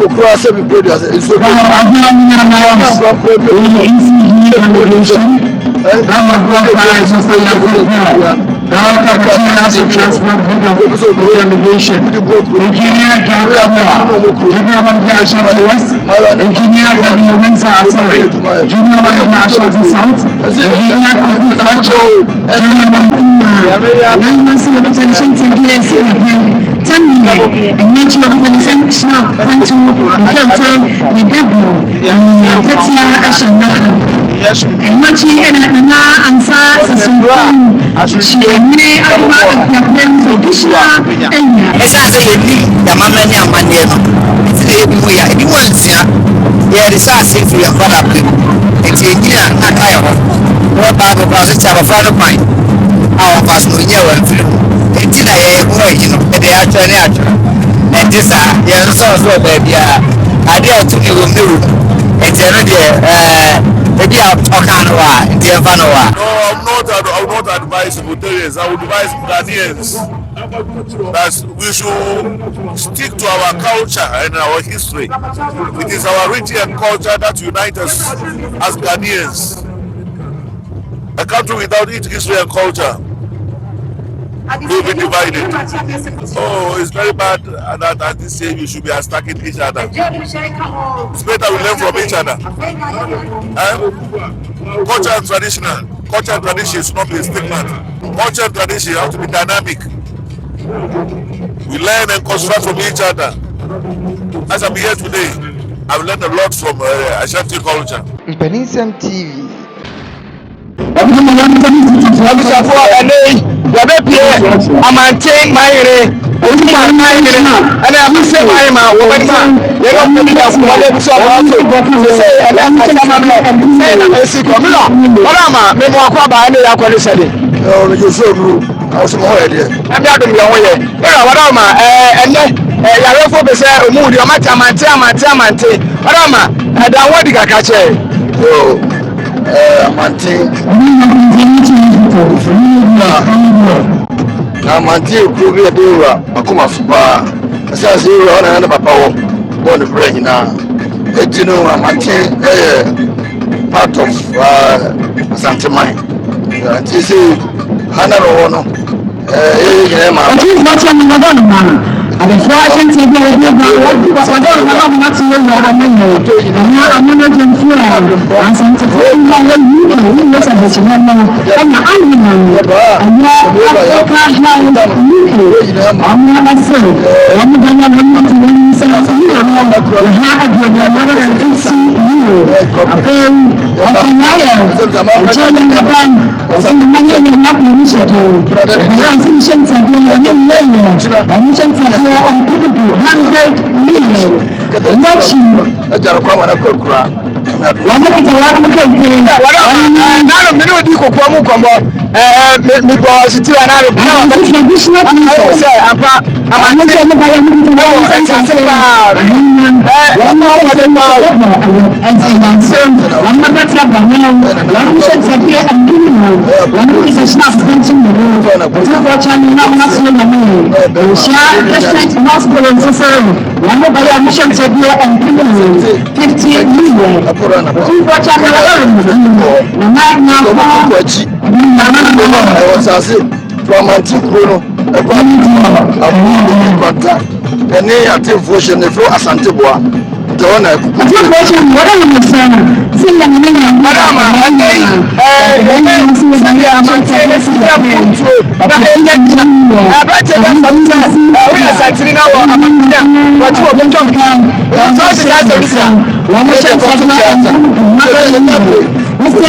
Okra said we played as a so I will not advise Bulgarians. I would advise Ghanaians that we should stick to our culture and our history. It is our region and culture that unite us as Ghanaians. A country without its history and culture will be divided. Oh, it's very bad that at this stage we should be attacking each other. It's better we learn from each other. Culture and tradition should not be a statement. Culture and tradition have to be dynamic. We learn and construct from each other. As I'm here today, I've learned a lot from Asante culture. Mpaninsem TV. Amantin, and I'm saying, Amantin kuru edewa akoma fuba asase ro na papa wo born the brain na etino Amantin part of Asante mine this is hanaro no and the fashion TV Mr.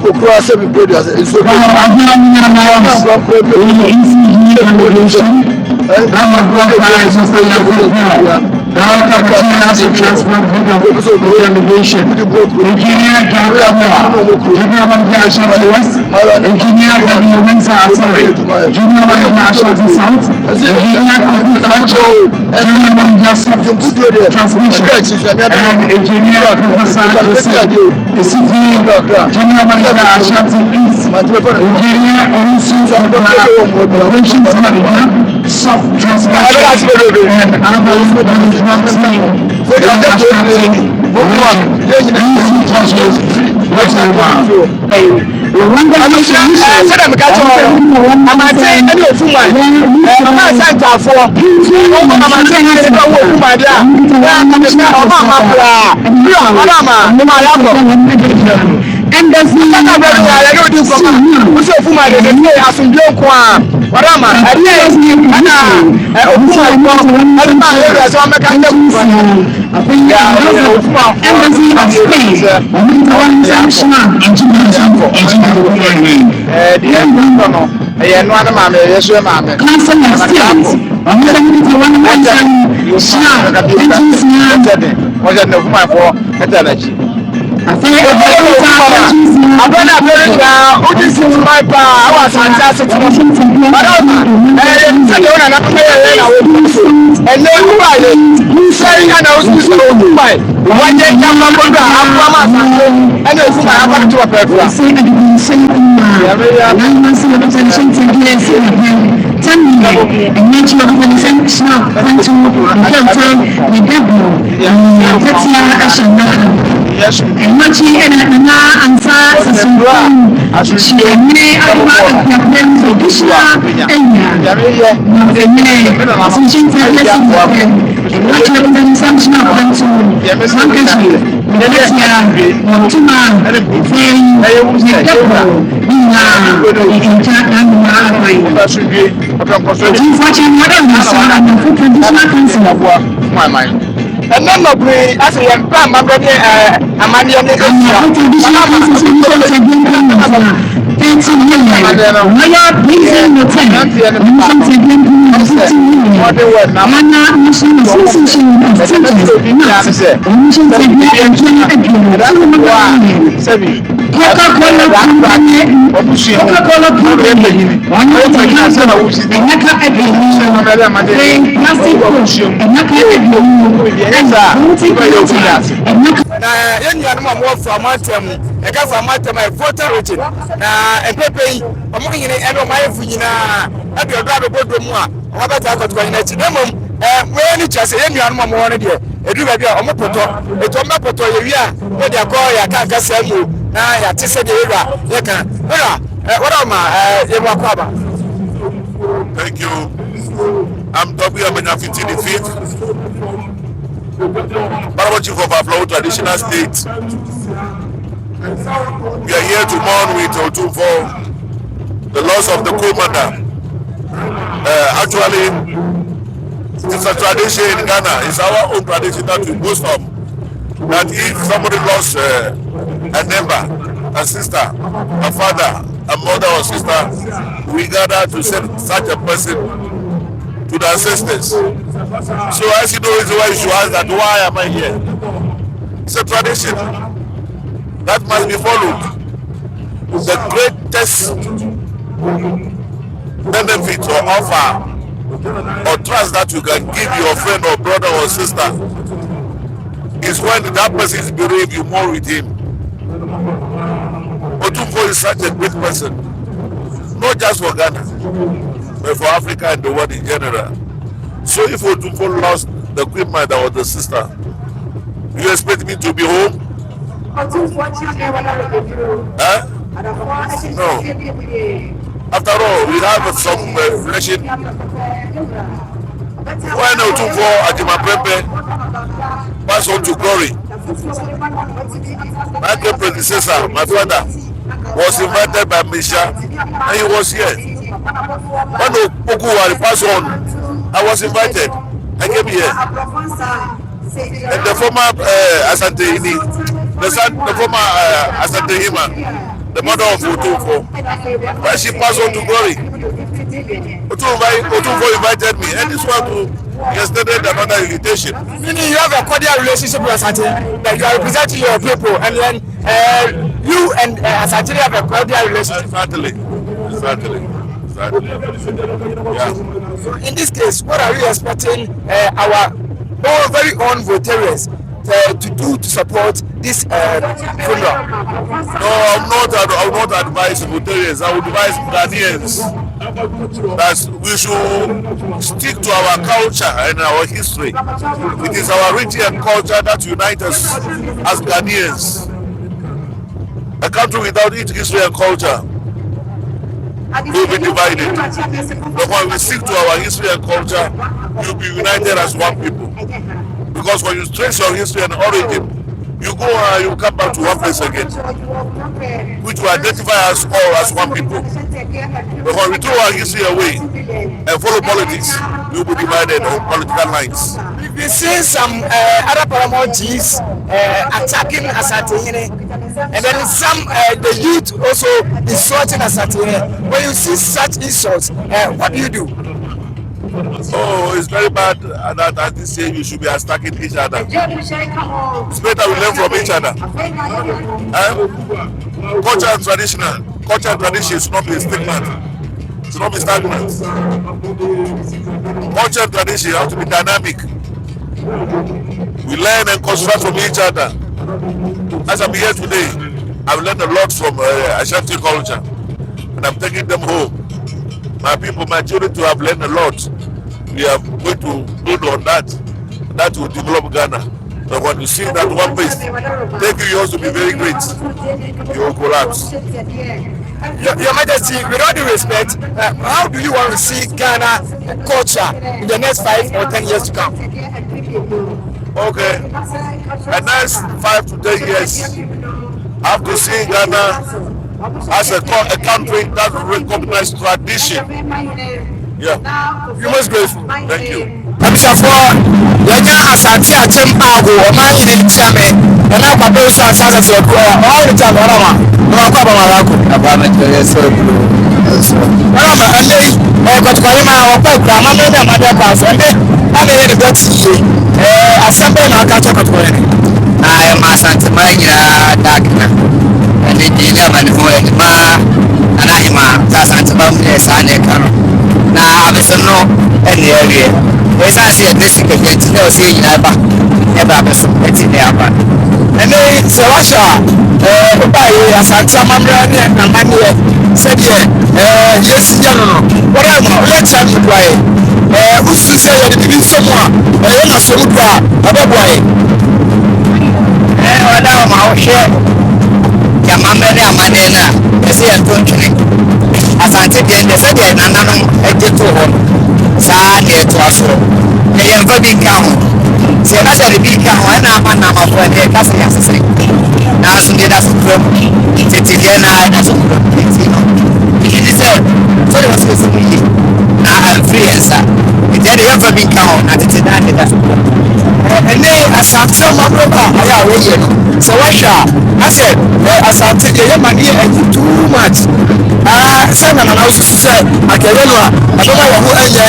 Okra semi-produce is so good. And there's no I think I'm gonna very now. Who is my power? I was fantastic. And then who are they? Who's saying I know who's going to buy? Why they come up with that? And it's my about to a purpose. Yes, and much and and none of me, as I am, my brother, Amania, voter rating. And Pepe, among you, and my Fina, and your brother Bodromua, what about the United Minimum? When you just say, I'm more than you, a do a Omopoto, a Tomapoto, where they call your Kankasamu, now, I just said, you can. What am I? Thank you. I'm WMNFT the 5th. Chief of our traditional state. We are here to mourn with Otu for the loss of the commander. Actually, it's a tradition in Ghana. It's our own tradition that we boast of. That if somebody lost a neighbor, a sister, a father, a mother or sister, we gather to send such a person to the ancestors. So as you know, it's why you should ask that, why am I here? It's a tradition that must be followed. The greatest benefit or offer or trust that you can give your friend or brother or sister is when that person is bereaved, you mourn with him. Otupo is such a great person, not just for Ghana, but for Africa and the world in general. So if Otumfo lost the queen mother that was the sister, you expect me to be home? Huh? No. After all, we have some relation. When Otumfo Agyei pass on to glory, my great predecessor, my father, was invited by Misha, and he was here. When Okuwari passed on, I was invited. I came here. And the former Asantehene, the former Asantehema, the mother of Otumfo, when she passed on to glory, Otumfo invited me, and this one to yesterday another invitation. Meaning you have a cordial relationship with Asante, that you are representing your people, and then you and Asante have a cordial relationship. Exactly. Yeah. So in this case, what are you expecting our very own voters to do to support this funeral? No, I will not advise voters. I would advise Ghanaians that we should stick to our culture and our history. It is our region and culture that unite us as Ghanaians. A country without its history and culture will be divided. But when we stick to our history and culture, we'll be united as one people. Because when you trace your history and origin, you go and you come back to one place again, which will identify us all as one people. But when we throw our history away and follow politics, we will be divided on political lines. We've seen some other Paramount chiefs attacking Asantehene, and then some the youth also insulting Asantehene. When you see such insults, what do you do? Oh, it's very bad that at this stage you should be attacking each other. It's better we learn from each other. Culture and tradition should not be stagnant. It should not be stagnant. Culture and tradition have to be dynamic. We learn and construct from each other. As I'm here today, I've learned a lot from Ashanti culture, and I'm taking them home. My people, my children, to have learned a lot. We are going to build on that. That will develop Ghana. But when you see that one place, take you also be very great. You will collapse. Your Majesty, with all due respect, how do you want to see Ghana culture in the next 5 or 10 years to come? Okay. The next 5 to 10 years, I have to see Ghana as a country that recognizes tradition. Yeah. You most grateful. Thank you. Abusuafoɔ yɛnya asante akyem aago ɔman nyina ntia me ɛna Kwadwo Sarfo ɔwɔ ne tia ɔrama ɔkɔ abamara ko abama kyerɛ sɛ bulo ɔrama ɛnɛ Kwadwokwayema ɔkɔ kura amama ne amade akɔ asɛ ɛnɛ ana yɛ de bɛti yie asɛm bɛn na aka kyɛ Kwadwokwayema ma Asantehema nyinaa daakena ɛne di ne amanefo ɛnima Anahema Asantehema mu yɛ saa ne ka no na abɛsɛ no ɛne awie ɛsan sɛ yɛde sika yɛnti na ɔsɛ nyinaa ba ɛba abɛso ɛti ne aba ɛnɛ sɛ wahyɛ a wobaeɛ Asante amammerɛ ne amanneɛ sɛdeɛ yɛsi yɛ no wɔdɛ ma woyɛ kyɛ mmoaeɛ wosu sɛ yɛde bibi nsɛm a ɛyɛ na Sarmodua a ɛbɛboaeɛ ɔda wɔ ma wohwɛ yɛamammerɛ ne amanneɛ no a ɛsɛ yɛnto ntwene Asante deɛ ndɛ sɛdeɛ nananom agye to hɔ saa ne ɛtoa so na yɛmfa bi nka ho sɛ yɛka sɛ de bi nka ho ɛna ama namafoɔ ne yɛka sɛ yɛasese nanso deɛ da so kurom tete deɛ na da so kurom nti no ɛdi sɛ sɛdeɛ wɔ sɛ mu yie na amfiri yɛn nsa nti ɛde yɛmfa bi nka ho na tete na ne da so kurom ɛnɛ Asante amammerɛ ba ayɛ a wɔyɛ no sɛ wɔhwɛ a asɛ Asante deɛ yɛma ne yɛ ayi too much sɛ nana na wosusu sɛ akɛyɛ no a ɛbɛma yɛ ho ɛnyɛ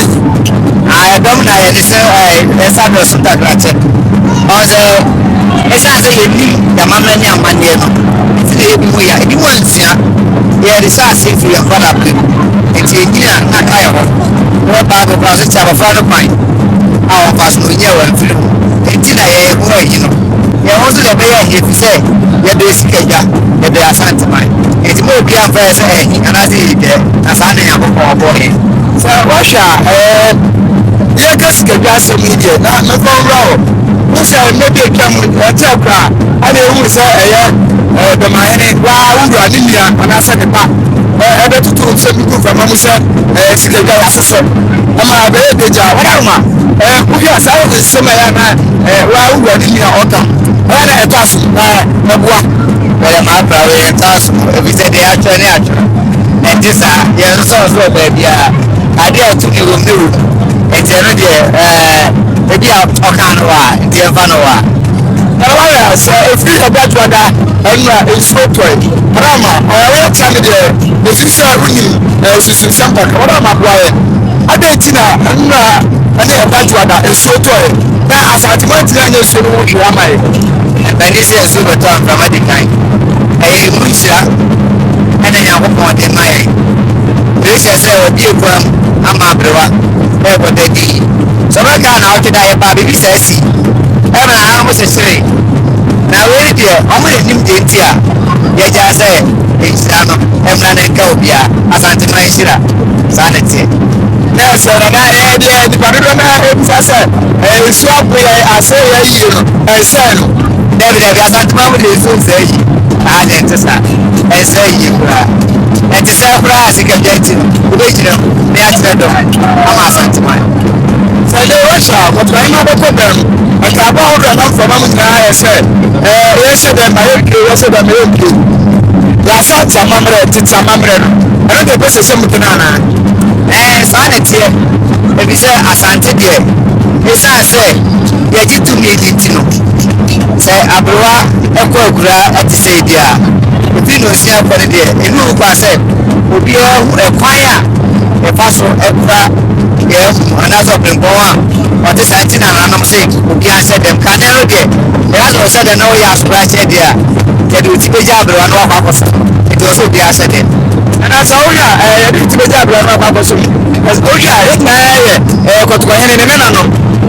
ɛdɔm na yɛde sɛ ɛsa dɔ so dakrakyɛ ɔsɛ ɛsiane sɛ yɛnim yɛamammerɛ ne amanneɛ no nti na yɛbi mu yɛ ebi mu ansua yɛde sɛ ase firi yɛmfada pɛ mu nti ɛnyina na ka yɛ hɔ wɔba akɔkora so kyɛ abɔfra no kwan a wɔmfa so no ɔnyɛ wɔ mfiri mu nti na yɛyɛ ho ayi no yɛn ho nso deɛ ɛbɛyɛ ahi ɛfiri sɛ yɛde sika gya yɛde Asantehema nti ma obi amfa yɛ sɛ ɛhi anaasɛ yɛyi dɛ na saa ne yeah, Sikapa media. Now, no wrong. Who said maybe a Okra? I don't know who the mining. Wow, and I said the back. I bet to send me from Mamusa, Sikapa. I'm a very job. We are saying the same. Wow, we are in your order. And I toss my brother, toss. We said they are turning. And this, yes, so baby. I dare to you. It's maybe I'll talk on the Vanoa. So if you have that one, and it's so toy. Rama, I will tell you the sister ringing, Sampa, Rama, I didn't know, and that one is so toy. Now, as I demand to so you are my. And this is super talk from any kind. A Musha, and I have one in my. This is a dear one. Amabrewa everybody so we can out today baby says I'm almost a say now we there I'm nim dentia ya just say it's no emran Nkabom Asantehene sanity now so na the parliament say swap I say you say no David Asantehene dey so say and it is and say you and the Sarmodua Sikapa original me atredo am Asantehene so the Russia but I know the problem and I bought them from Amankwaa say them I said them ya Asante amamre Titi amamre and the Pacesetters mutunana sanity if you say Asante there you say you get to me litino say abroa Okra at say dia if you see for the day you know what say obi a kwaya e faso Okra yes another bimboa what is I think and say obi answer them can never get they also said no ya scratch there they do tibeja abroa no akoso it also be answer them and as oya tibeja abroa no akoso as oya it na Kwadwo no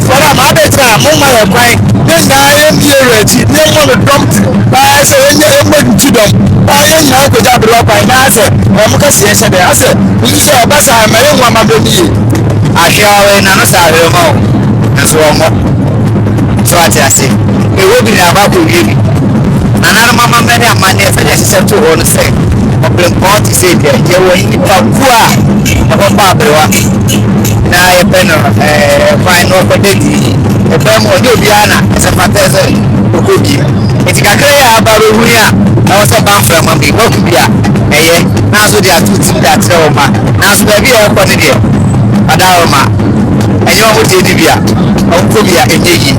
for am abeta mumma ya kwai then na am here ti nem mo dump ba say enye mo ti dom ba ye nya ko ja bro kwai na say mo ka sie se de ase you say ba sa ma ye nwa ma be ni Achiaa na no sa re mo so mo so ati ase e wo bi na ba ko wi bi anana mama me ne amane fe je se to ho no say problem point say de ye wo ni pa ku a ko pa brewa na ye peno fine no ko dedi e be mo de obi ana se patese okobi eti kakra ya ba ro hu ya na wo se ban fra ma bi wo ku bia eye na so dia tuti da tre wo ma na so ba bi e ko ne de adawo ma enyo mo de bia o ko bia enyeyi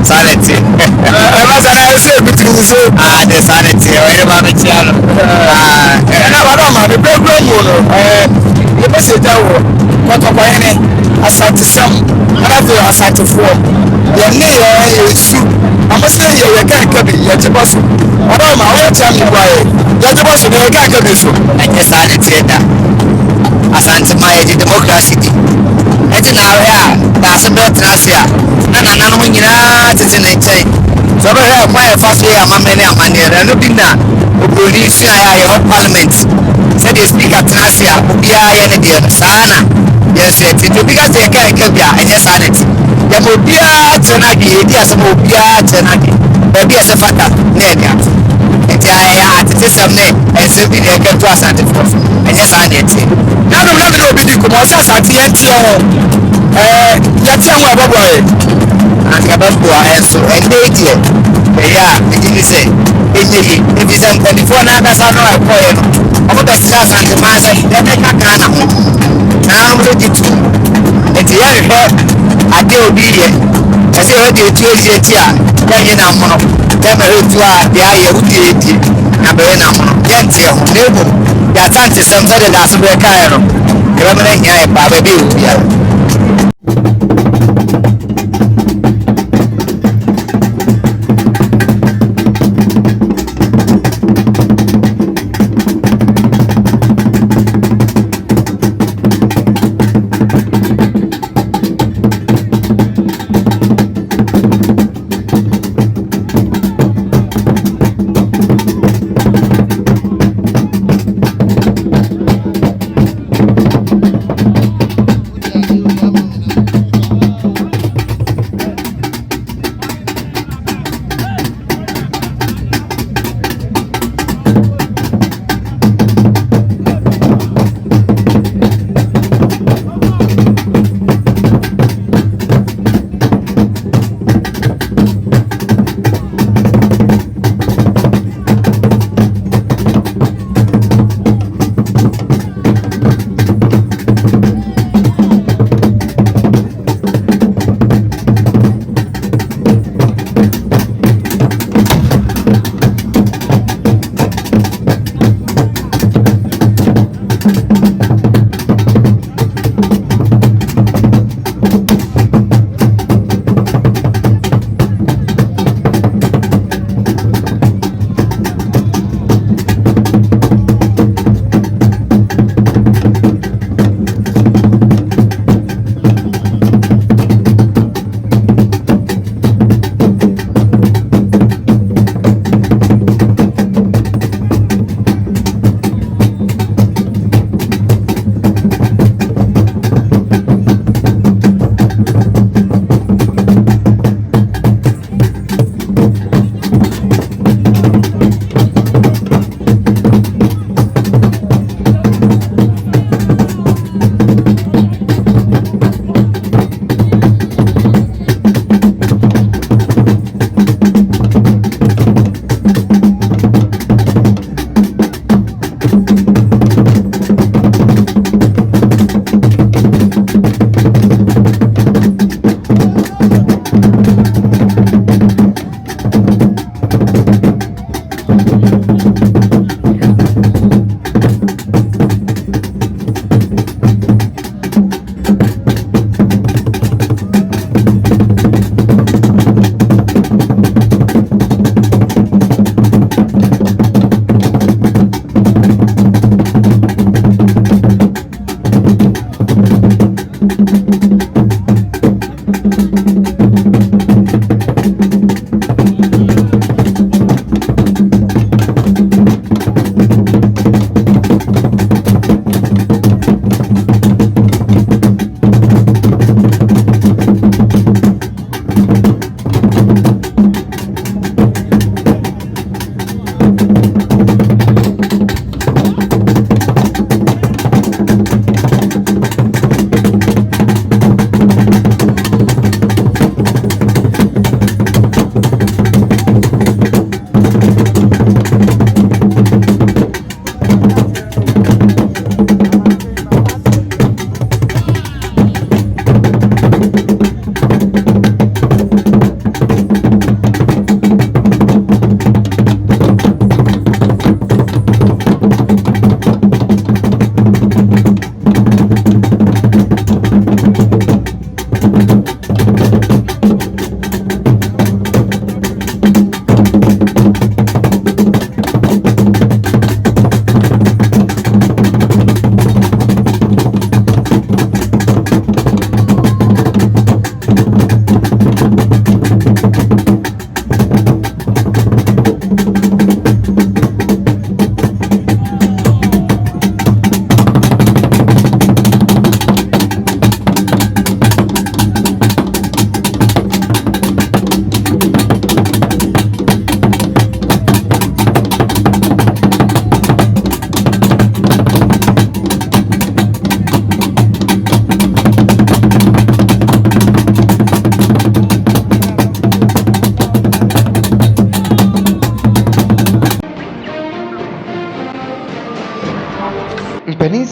sanity e ba sana e se bitu so de sanity e ba me chia no na wa do ma be program no e be se dawo Asanteheene Asantesem ana Asantefuo ye ne ye su amase ye kan ka bi ye tibaso ora ma wa cha mi wa ye tibaso ne kan ka bi so enye sanity da Asantehema ye democracy di eti na ya da se be trasia na nanu nyina tete ne nkyɛn so be ha kwa ye fa so ya amamene amane no bi na obroni fi ya ye parliament said the speaker trasia obia ye ne de sana yes it be because they can bia enye sanity ya mo bia tena di edi asem obia tena di e bia se fata na dia eti ya atete sem ne ese bi de ke to Asantefuo enye sanity na no na obi di ko mo sa Asante enti ho ya ti anwa boboy Nkabom enso ende die ya edi se enye ebi se Mpaninsem na besa no akoye no omo be sira Asantehema se de ka kana ho na mo de tu eti ya hwe ade obi ye ese ho de tu eti a ya ye na mo no ya me tu a ya ye udi eti na be na mo no ya ntie ho nebo ya Asantehene se de da so be kai no gremere nya e ba be obi ya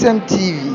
Mpaninsem TV.